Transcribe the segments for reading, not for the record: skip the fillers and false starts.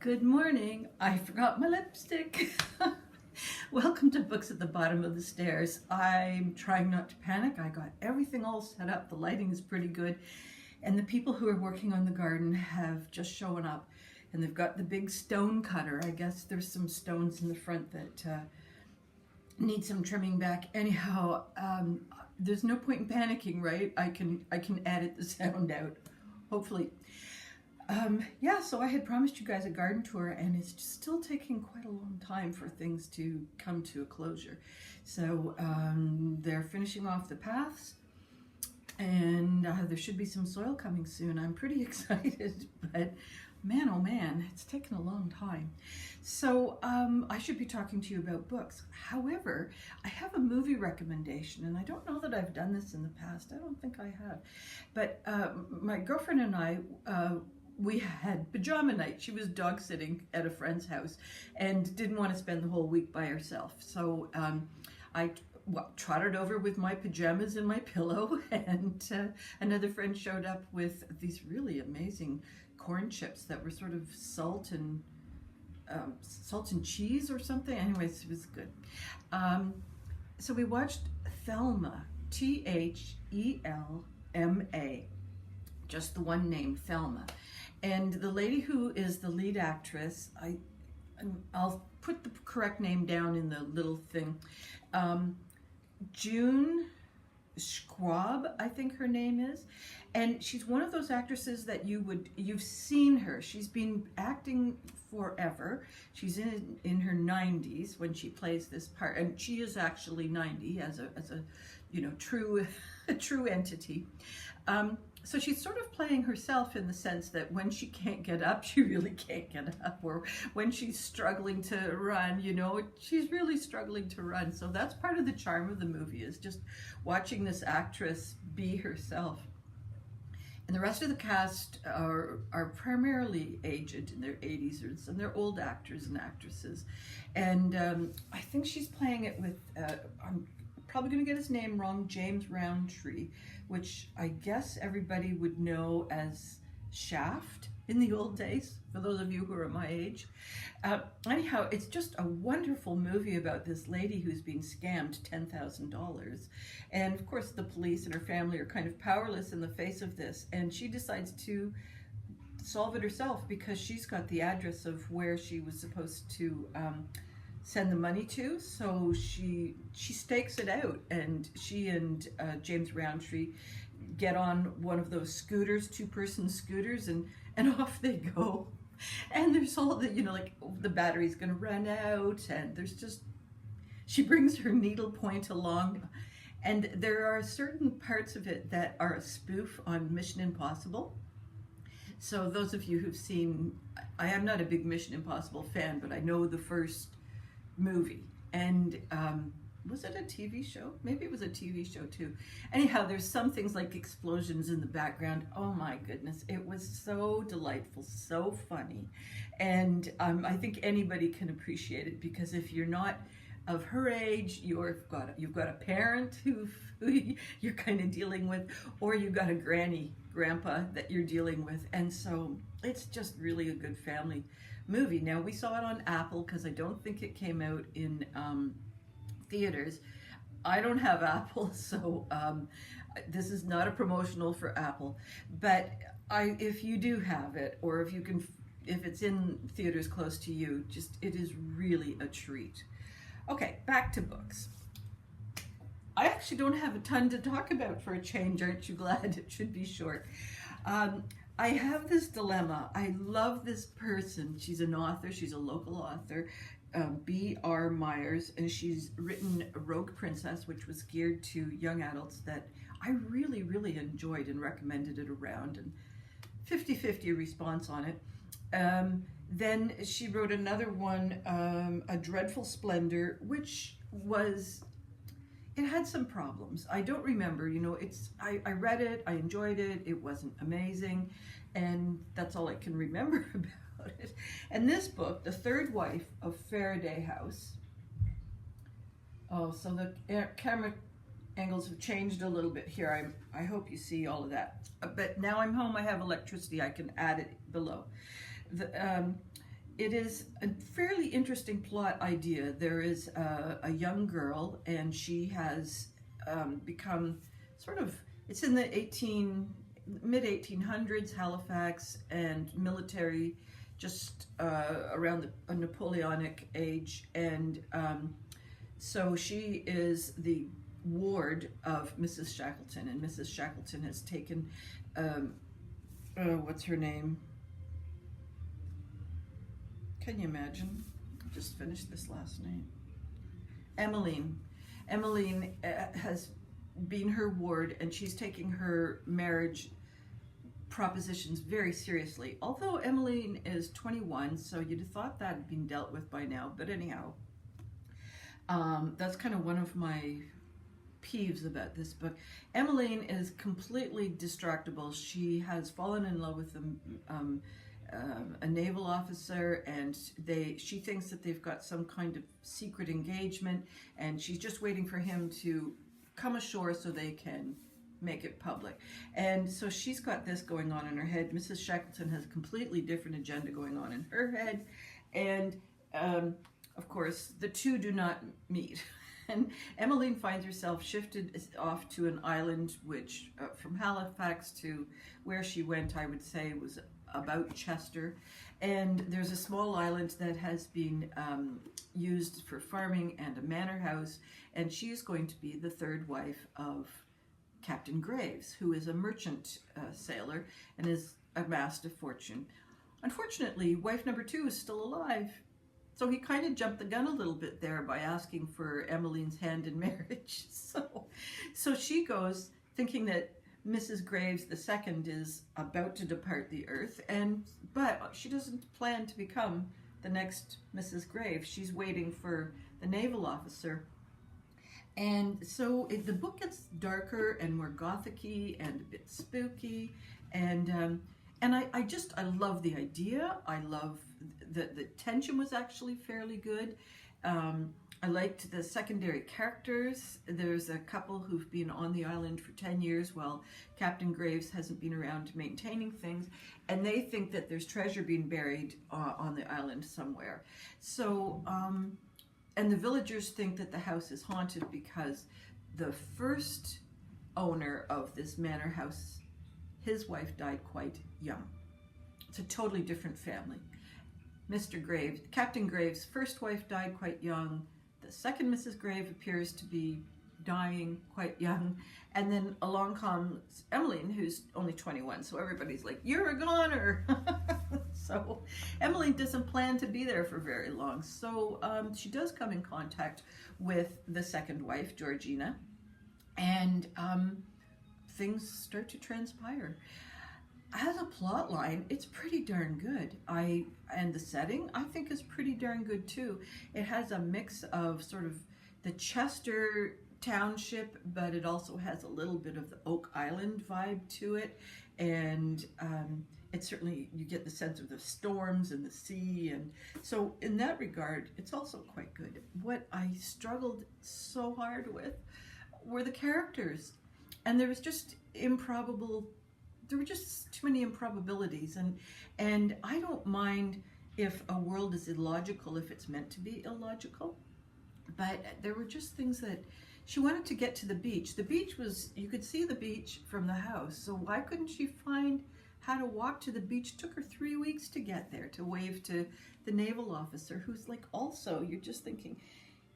Good morning. I forgot my lipstick. Welcome to Books at the Bottom of the Stairs. I'm trying not to panic. I got everything all set up. The lighting is pretty good. And the people who are working on the garden have just shown up. And they've got the big stone cutter. I guess there's some stones in the front that need some trimming back. Anyhow, there's no point in panicking, right? I can edit the sound out, hopefully. Yeah, so I had promised you guys a garden tour, and it's still taking quite a long time for things to come to a closure. So they're finishing off the paths, and there should be some soil coming soon. I'm pretty excited, but man, oh man, it's taken a long time. So I should be talking to you about books. However, I have a movie recommendation, and I don't know that I've done this in the past. I don't think I have. But my girlfriend and I, we had pajama night. She was dog sitting at a friend's house and didn't want to spend the whole week by herself. So I trotted over with my pajamas and my pillow, and another friend showed up with these really amazing corn chips that were sort of salt and cheese or something. Anyways, it was good. So we watched Thelma, Thelma, just the one name, Thelma. And the lady who is the lead actress, I'll put the correct name down in the little thing. June Schwab, I think her name is. And she's one of those actresses that you've seen her. She's been acting forever. She's in her 90s when she plays this part, and she is actually 90 as a true entity. So she's sort of playing herself in the sense that when she can't get up, she really can't get up, or when she's struggling to run, she's really struggling to run. So that's part of the charm of the movie, is just watching this actress be herself. And the rest of the cast are primarily aged in their 80s, and they're old actors and actresses. And I think she's playing it with, I'm probably going to get his name wrong, James Roundtree, which I guess everybody would know as Shaft in the old days, for those of you who are my age. Anyhow, it's just a wonderful movie about this lady who's being scammed $10,000. And of course, the police and her family are kind of powerless in the face of this. And she decides to solve it herself, because she's got the address of where she was supposed to send the money to. So she stakes it out, and she and James Roundtree get on one of those scooters, two-person scooters, and off they go. And there's all the, like the battery's gonna run out, and there's just, she brings her needlepoint along, and there are certain parts of it that are a spoof on Mission Impossible. So those of you who've seen, I am not a big Mission Impossible fan, but I know the first movie, and was it a TV show? Maybe it was a TV show too. Anyhow, there's some things like explosions in the background. Oh my goodness, it was so delightful, so funny, and I think anybody can appreciate it, because if you're not of her age, you've got a parent who you're kind of dealing with, or you've got a grandpa that you're dealing with, and so it's just really a good family movie. Now, we saw it on Apple, because I don't think it came out in theaters. I don't have Apple, so this is not a promotional for Apple, but if you do have it, or if it's in theaters close to you, it is really a treat. Okay, back to books. I actually don't have a ton to talk about for a change. Aren't you glad? It should be short. I have this dilemma. I love this person. She's an author. She's a local author, B.R. Myers, and she's written Rogue Princess, which was geared to young adults, that I really, really enjoyed and recommended it around, and 50-50 response on it. Then she wrote another one, A Dreadful Splendor, which it had some problems. I don't remember, I read it, I enjoyed it, it wasn't amazing, and that's all I can remember about it. And this book, The Third Wife of Faraday House, so the camera angles have changed a little bit here. I hope you see all of that. But now I'm home, I have electricity, I can add it below. it is a fairly interesting plot idea. There is a young girl, and she has become sort of, it's in the mid 1800s, Halifax, and military, just around the Napoleonic age, and so she is the ward of Mrs. Shackleton, and Mrs. Shackleton has taken, what's her name? Can you imagine? I just finished this last name. Emmeline. Emmeline has been her ward, and she's taking her marriage propositions very seriously. Although Emmeline is 21, so you'd have thought that had been dealt with by now. But anyhow, that's kind of one of my peeves about this book. Emmeline is completely distractible. She has fallen in love with a naval officer, and she thinks that they've got some kind of secret engagement, and she's just waiting for him to come ashore so they can make it public. And so she's got this going on in her head. Mrs. Shackleton has a completely different agenda going on in her head, and of course the two do not meet. And Emmeline finds herself shifted off to an island, which from Halifax to where she went, I would say, was about Chester. And there's a small island that has been used for farming and a manor house, and she is going to be the third wife of Captain Graves, who is a merchant sailor and has amassed a fortune. Unfortunately, wife number 2 is still alive. So he kind of jumped the gun a little bit there by asking for Emmeline's hand in marriage. So she goes thinking that Mrs. Graves II is about to depart the earth, but she doesn't plan to become the next Mrs. Graves. She's waiting for the naval officer. And so the book gets darker and more gothic-y and a bit spooky, and I love the idea. I love the tension was actually fairly good. I liked the secondary characters. There's a couple who've been on the island for 10 years while Captain Graves hasn't been around maintaining things, and they think that there's treasure being buried on the island somewhere. So, and the villagers think that the house is haunted because the first owner of this manor house, his wife died quite young. It's a totally different family. Mr. Graves, Captain Graves' first wife died quite young. The second Mrs. Graves appears to be dying quite young. And then along comes Emmeline, who's only 21. So everybody's like, you're a goner. So Emmeline doesn't plan to be there for very long. So she does come in contact with the second wife, Georgina. And things start to transpire. As a plot line, it's pretty darn good. And the setting, I think, is pretty darn good too. It has a mix of sort of the Chester township, but it also has a little bit of the Oak Island vibe to it. And it certainly, you get the sense of the storms and the sea. And so in that regard, it's also quite good. What I struggled so hard with were the characters. And there was just there were just too many improbabilities, and I don't mind if a world is illogical if it's meant to be illogical, but there were just things that she wanted to get to the beach. The beach was, you could see the beach from the house, so why couldn't she find how to walk to the beach? It took her 3 weeks to get there, to wave to the naval officer, who's like, also, you're just thinking,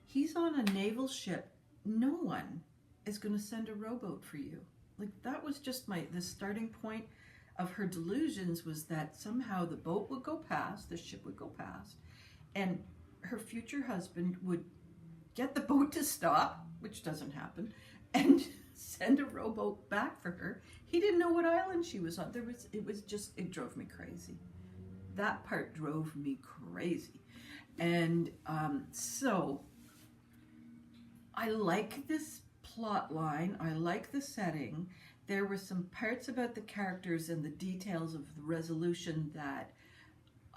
he's on a naval ship. No one is going to send a rowboat for you. Like, that was just the starting point of her delusions, was that somehow the boat would go past, the ship would go past, and her future husband would get the boat to stop, which doesn't happen, and send a rowboat back for her. He didn't know what island she was on. It drove me crazy. That part drove me crazy. And so I like this plot line. I like the setting. There were some parts about the characters and the details of the resolution that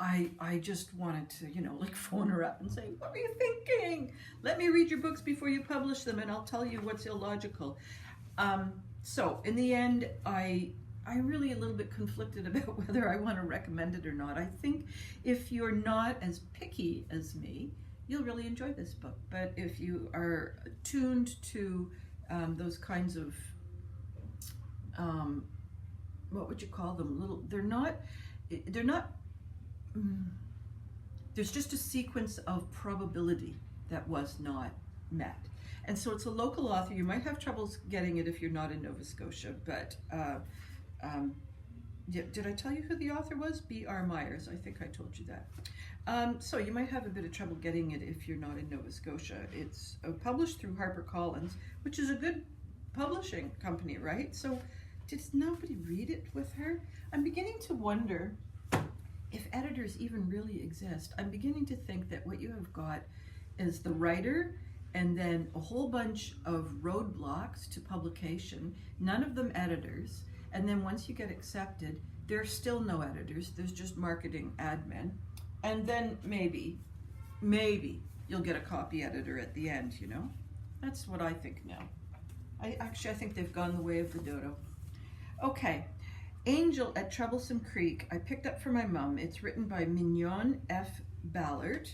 I just wanted to, like phone her up and say, what were you thinking? Let me read your books before you publish them and I'll tell you what's illogical. So in the end, I I'm really a little bit conflicted about whether I want to recommend it or not. I think if you're not as picky as me, you'll really enjoy this book. But if you are tuned to those kinds of, what would you call them? They're not, there's just a sequence of probability that was not met. And so it's a local author. You might have troubles getting it if you're not in Nova Scotia, but did I tell you who the author was? B.R. Myers. I think I told you that. So you might have a bit of trouble getting it if you're not in Nova Scotia. It's published through HarperCollins, which is a good publishing company, right? So did nobody read it with her? I'm beginning to wonder if editors even really exist. I'm beginning to think that what you have got is the writer and then a whole bunch of roadblocks to publication, none of them editors, and then once you get accepted, there's still no editors, there's just marketing admin, and then maybe you'll get a copy editor at the end, you know? That's what I think now. I think they've gone the way of the dodo. Okay, Angel at Troublesome Creek, I picked up for my mom. It's written by Mignon F. Ballard.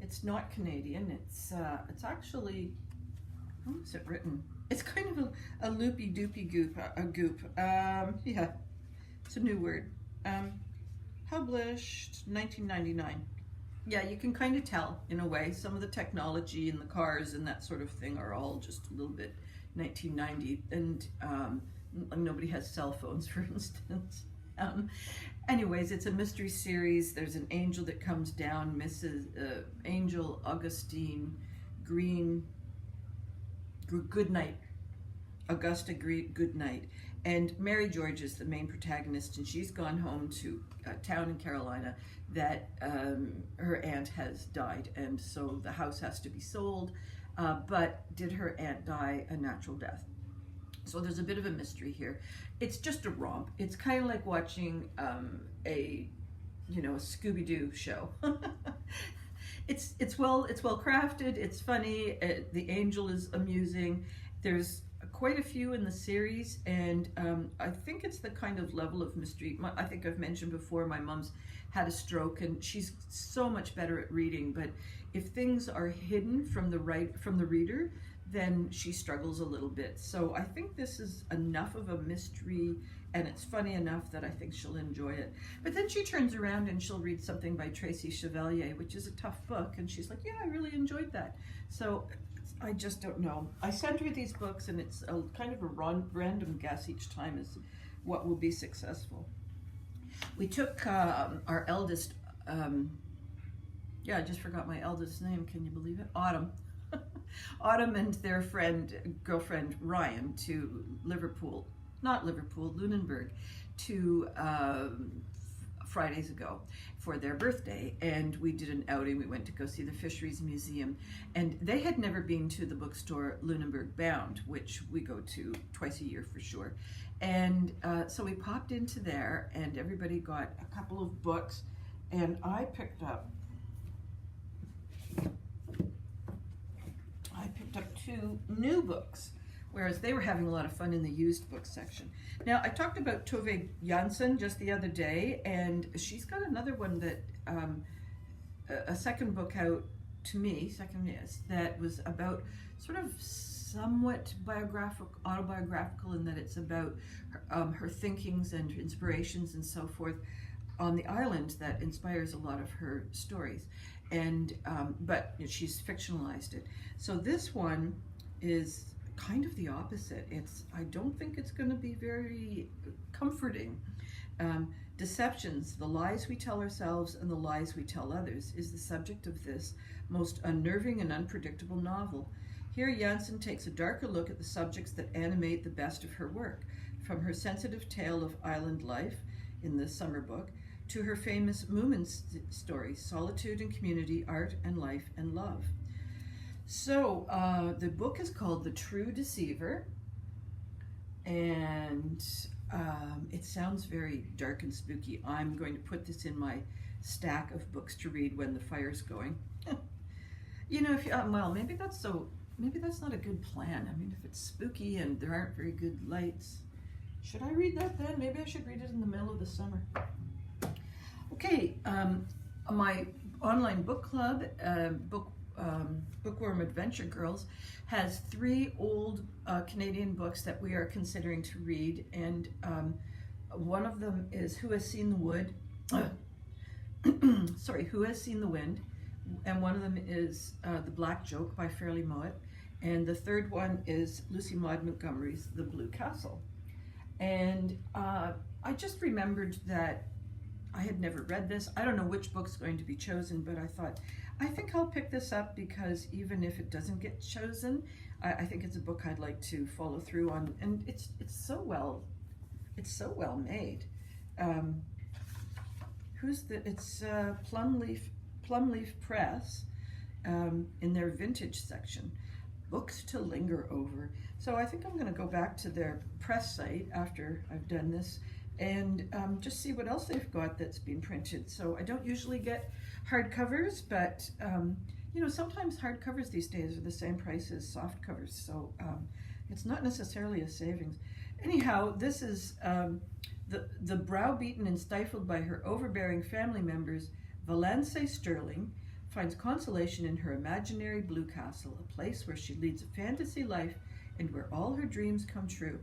It's not Canadian. It's actually, how is it written? It's kind of a loopy doopy goop, yeah, it's a new word. Published 1999. Yeah, you can kind of tell in a way. Some of the technology and the cars and that sort of thing are all just a little bit 1990, and nobody has cell phones, for instance. Anyways, it's a mystery series. There's an angel that comes down, Mrs. Angel Augustine Green Goodnight, Augusta Green Goodnight, and Mary George is the main protagonist, and she's gone home to a town in Carolina that her aunt has died, and so the house has to be sold, but did her aunt die a natural death? So there's a bit of a mystery here. It's just a romp. It's kind of like watching a Scooby-Doo show. It's well crafted. It's funny. The angel is amusing. There's quite a few in the series, and I think it's the kind of level of mystery. I think I've mentioned before, my mom's had a stroke, and she's so much better at reading. But if things are hidden from the reader, then she struggles a little bit. So I think this is enough of a mystery, and it's funny enough that I think she'll enjoy it. But then she turns around and she'll read something by Tracy Chevalier, which is a tough book, and she's like, yeah, I really enjoyed that. So I just don't know. I send her these books, and it's a kind of a random guess each time as what will be successful. We took our eldest, I just forgot my eldest's name, can you believe it? Autumn and their girlfriend Ryan to Lunenburg, to Fridays ago for their birthday, and we did an outing. We went to go see the Fisheries Museum, and they had never been to the bookstore Lunenburg Bound, which we go to twice a year for sure. And so we popped into there, and everybody got a couple of books, and I picked up 2 new books, whereas they were having a lot of fun in the used book section. Now, I talked about Tove Jansson just the other day, and she's got another one that, a second book out to me, that was about sort of somewhat autobiographical in that it's about her thinkings and inspirations and so forth on the island that inspires a lot of her stories. And but she's fictionalized it. So this one is kind of the opposite. I don't think it's going to be very comforting. Deceptions, the lies we tell ourselves and the lies we tell others, is the subject of this most unnerving and unpredictable novel. Here, Jansson takes a darker look at the subjects that animate the best of her work, from her sensitive tale of island life in the summer book to her famous Moomin stories, solitude and community, art and life and love. So the book is called The True Deceiver, and it sounds very dark and spooky. I'm going to put this in my stack of books to read when the fire's going. Maybe that's not a good plan. I mean, if it's spooky and there aren't very good lights, Should I read that then? Maybe I should read it in the middle of the summer. Okay, my online book club, Bookworm Adventure Girls, has 3 old Canadian books that we are considering to read, and one of them is Who Has Seen the Wood? Who Has Seen the Wind? And one of them is The Black Joke by Fairleigh Mowat, and the third one is Lucy Maud Montgomery's The Blue Castle. And I just remembered that I had never read this. I don't know which book's going to be chosen, but I thought, I think I'll pick this up because even if it doesn't get chosen, I think it's a book I'd like to follow through on, and it's so well made. It's Plumleaf Press in their vintage section. Books to linger over. So I think I'm going to go back to their press site after I've done this and just see what else they've got that's been printed. So I don't usually get hardcovers, but you know, sometimes hardcovers these days are the same price as soft covers, so it's not necessarily a savings. Anyhow, this is the browbeaten and stifled by her overbearing family members, Valence Sterling finds consolation in her imaginary blue castle, a place where she leads a fantasy life and where all her dreams come true.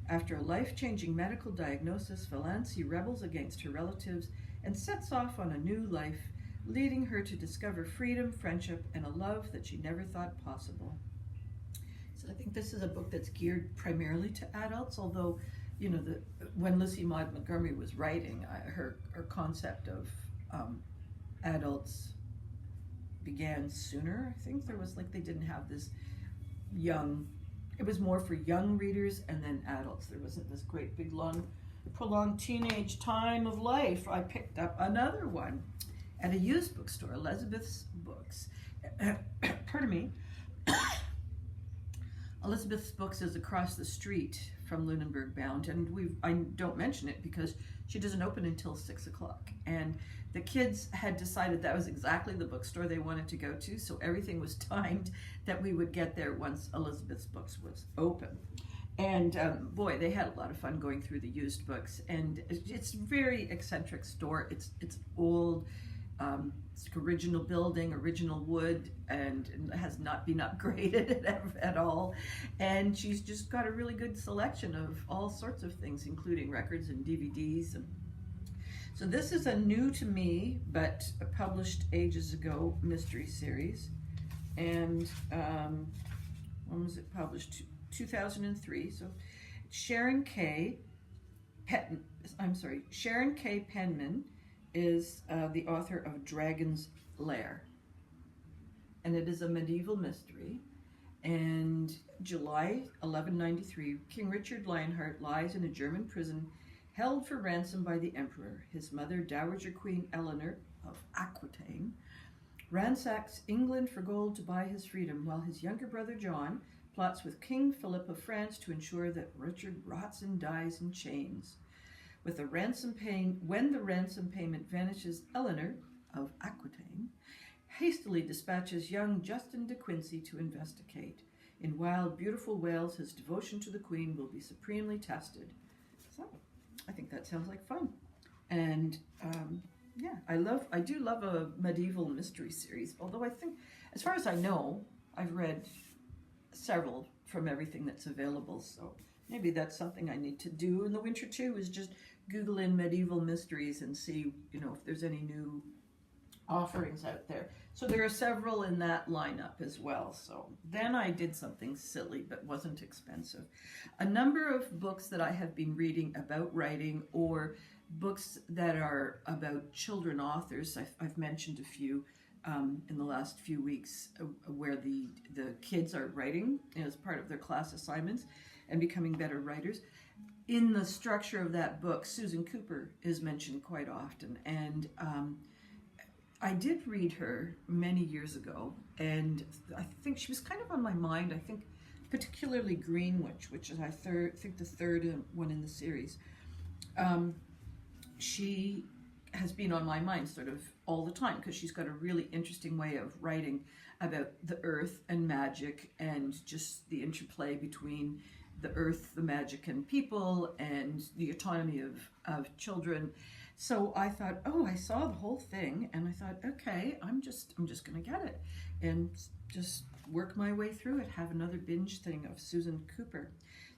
After a life-changing medical diagnosis, Valence rebels against her relatives and sets off on a new life, leading her to discover freedom, friendship, and a love that she never thought possible. So I think this is a book that's geared primarily to adults, although, you know, when Lucy Maud Montgomery was writing, her concept of adults began sooner. I think there was they didn't have this young, it was more for young readers and then adults. There wasn't this great big long prolonged teenage time of life. I picked up another one at a used bookstore, Elizabeth's Books. Pardon me. Elizabeth's Books is across the street from Lunenburg Bound, and I don't mention it because she doesn't open until 6 o'clock. And the kids had decided that was exactly the bookstore they wanted to go to, so everything was timed that we would get there once Elizabeth's Books was open. And boy, they had a lot of fun going through the used books, and it's a very eccentric store. It's old. It's original building, original wood, and has not been upgraded at all. And she's just got a really good selection of all sorts of things, including records and DVDs. So this is a new to me, but published ages ago, mystery series. And when was it published? 2003. So Sharon K. Penman is the author of Dragon's Lair, and it is a medieval mystery. And July 1193, King Richard Lionheart lies in a German prison, held for ransom by the Emperor. His mother, Dowager Queen Eleanor of Aquitaine, ransacks England for gold to buy his freedom, while his younger brother John plots with King Philip of France to ensure that Richard rots and dies in chains. When the ransom payment vanishes, Eleanor of Aquitaine hastily dispatches young Justin de Quincey to investigate. In wild, beautiful Wales, his devotion to the Queen will be supremely tested. So, I think that sounds like fun. And yeah, I do love a medieval mystery series. Although I think, as far as I know, I've read several from everything that's available. So maybe that's something I need to do in the winter too, is just Google in medieval mysteries and see, you know, if there's any new offerings out there. So there are several in that lineup as well. So then I did something silly but wasn't expensive. A number of books that I have been reading about writing, or books that are about children authors. I've mentioned a few in the last few weeks where the kids are writing as part of their class assignments and becoming better writers. In the structure of that book, Susan Cooper is mentioned quite often, and I did read her many years ago, and I think she was kind of on my mind. I think particularly Greenwich, which is I think the third one in the series. She has been on my mind sort of all the time because she's got a really interesting way of writing about the earth and magic and just the interplay between the earth, the magic, and people, and the autonomy of children. So I thought, oh, I saw the whole thing, and I thought, okay, I'm just going to get it, and just work my way through it, have another binge thing of Susan Cooper.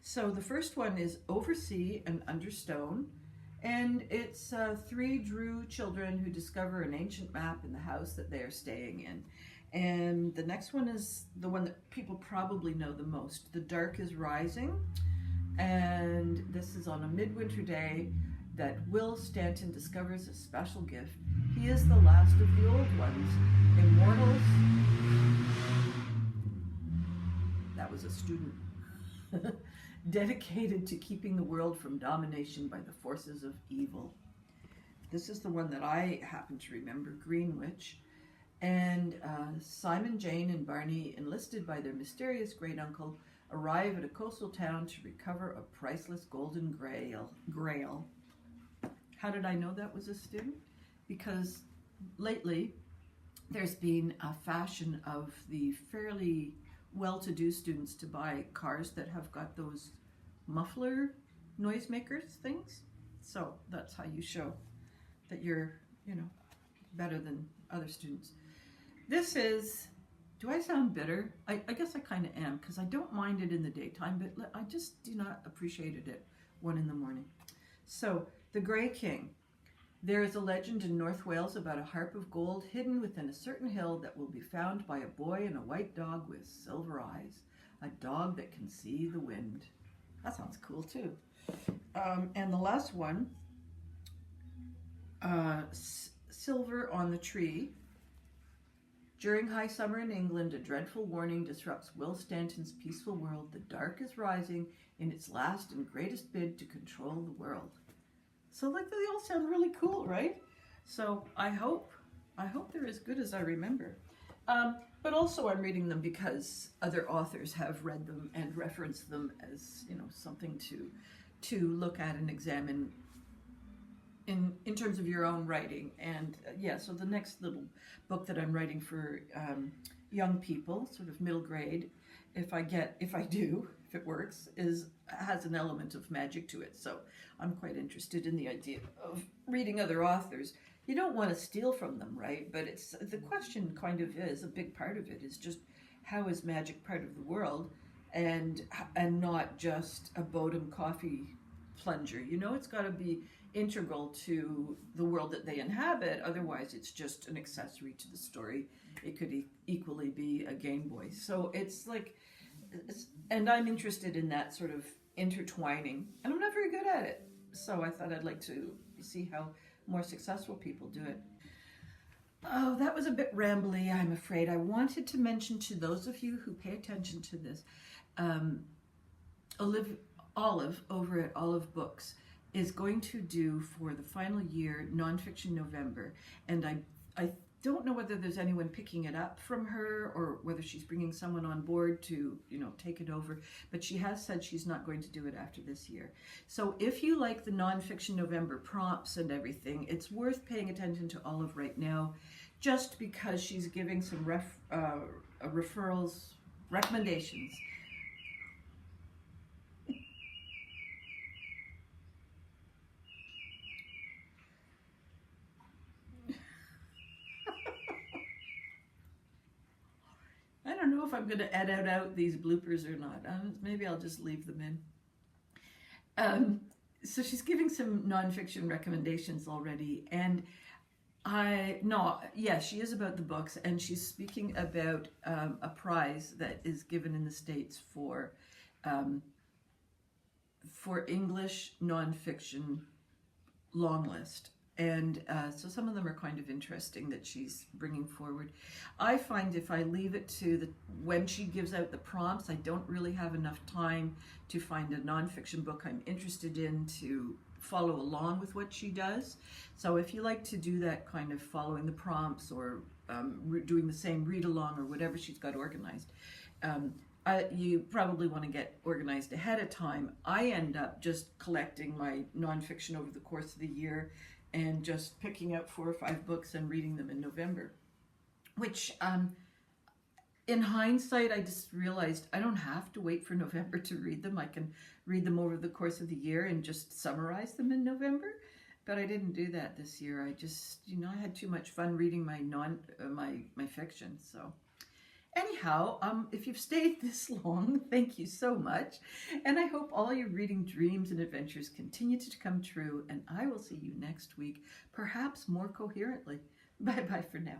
So the first one is Over Sea and Under Stone, and it's 3 Drew children who discover an ancient map in the house that they are staying in. And the next one is the one that people probably know the most, The Dark is Rising, and this is on a midwinter day that Will Stanton discovers a special gift. He is the last of the old ones, immortals. That was a student. Dedicated to keeping the world from domination by the forces of evil. This is the one that I happen to remember, Greenwich. And Simon, Jane, and Barney, enlisted by their mysterious great uncle, arrive at a coastal town to recover a priceless golden grail. How did I know that was a student? Because lately there's been a fashion of the fairly well-to-do students to buy cars that have got those muffler noisemakers things. So that's how you show that you're, better than other students. This is, do I sound bitter? I guess I kind of am, because I don't mind it in the daytime, but I just do not appreciate it at 1 a.m. So, The Grey King. There is a legend in North Wales about a harp of gold hidden within a certain hill that will be found by a boy and a white dog with silver eyes. A dog that can see the wind. That sounds cool too. And the last one, Silver on the Tree. During high summer in England, a dreadful warning disrupts Will Stanton's peaceful world. The dark is rising in its last and greatest bid to control the world. So they all sound really cool, right? So I hope they're as good as I remember. But also I'm reading them because other authors have read them and referenced them as, something to look at and examine in terms of your own writing. And so the next little book that I'm writing for young people, sort of middle grade, if it works, has an element of magic to it. So I'm quite interested in the idea of reading other authors. You don't want to steal from them, right? But the question kind of is, a big part of it is just, how is magic part of the world, and not just a Bodum coffee plunger? It's got to be integral to the world that they inhabit. Otherwise, it's just an accessory to the story. It could equally be a Game Boy. So and I'm interested in that sort of intertwining, and I'm not very good at it. So I thought I'd like to see how more successful people do it. Oh, that was a bit rambly, I'm afraid. I wanted to mention to those of you who pay attention to this, Olive over at Olive Books is going to do for the final year Nonfiction November, and I don't know whether there's anyone picking it up from her or whether she's bringing someone on board to, take it over, but she has said she's not going to do it after this year. So if you like the Nonfiction November prompts and everything, it's worth paying attention to Olive right now, just because she's giving some recommendations. I don't know if I'm going to edit out these bloopers or not. Maybe I'll just leave them in. So she's giving some nonfiction recommendations already, and she is about the books, and she's speaking about a prize that is given in the States for English nonfiction long list. And so some of them are kind of interesting that she's bringing forward. I find if I leave it to when she gives out the prompts, I don't really have enough time to find a nonfiction book I'm interested in to follow along with what she does. So if you like to do that kind of following the prompts or doing the same read along or whatever she's got organized, you probably want to get organized ahead of time. I end up just collecting my nonfiction over the course of the year and just picking out 4 or 5 books and reading them in November, which in hindsight, I just realized I don't have to wait for November to read them. I can read them over the course of the year and just summarize them in November. But I didn't do that this year. I just, I had too much fun reading my my fiction. So anyhow, if you've stayed this long, thank you so much. And I hope all your reading dreams and adventures continue to come true. And I will see you next week, perhaps more coherently. Bye-bye for now.